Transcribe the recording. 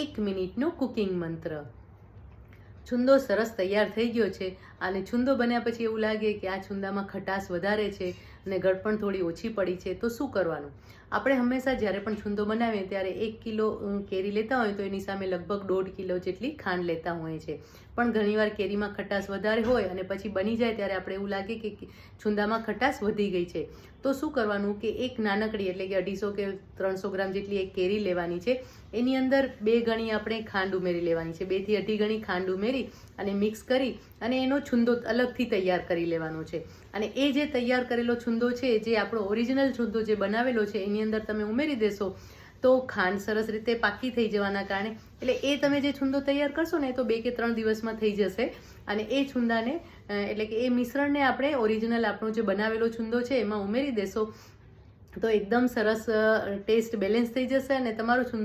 1 મિનિટનો કુકિંગ મંત્ર. છુંદો સરસ તૈયાર થઈ ગયો છે અને છુંદો બન્યા પછી એવું લાગે કે આ છુંદામાં ખટાશ વધારે છે અને ગળપણ થોડી ઓછી પડી છે, તો શું કરવાનું? આપણે હંમેશા જ્યારે પણ છુંદો બનાવીએ ત્યારે 1 કિલો કેરી લેતા હોય તો એની સામે લગભગ 1.5 કિલો જેટલી ખાંડ લેતા હોઈએ છીએ. પણ ઘણીવાર કેરીમાં ખટાશ વધારે હોય અને પછી બની જાય ત્યારે આપણે એવું લાગે કે છુંદામાં ખટાશ વધી ગઈ છે. તો શું કરવાનું કે એક નાનકડી એટલે કે 250 કે 300 ગ્રામ જેટલી એક કેરી લેવાની છે. એની અંદર 2 ગણી આપણે ખાંડ ઉમેરી લેવાની છે. 2 થી 2.5 ગણી ખાંડ ઉમેરી અને મિક્સ કરી અને એનો છુંદો અલગથી તૈયાર કરી લેવાનો છે. અને એ જે તૈયાર કરેલો છુંદો છે, જે આપણો ઓરિજિનલ છુંદો જે બનાવેલો છે, એની અંદર તમે ઉમેરી દેશો તો ખાંડ સરસ રીતે પાકી થઈ જવાના કારણે એટલે એ તમે જે છુંદો તૈયાર કરશો ને તો 2 કે 3 દિવસમાં થઈ જશે. અને એ છુંદાને એટલે કે એ મિશ્રણને આપણે ઓરિજિનલ આપણો જે બનાવેલો છુંદો છે એમાં ઉમેરી દેશો તો એકદમ સરસ ટેસ્ટ બેલેન્સ થઈ જશે અને તમારો છુંદો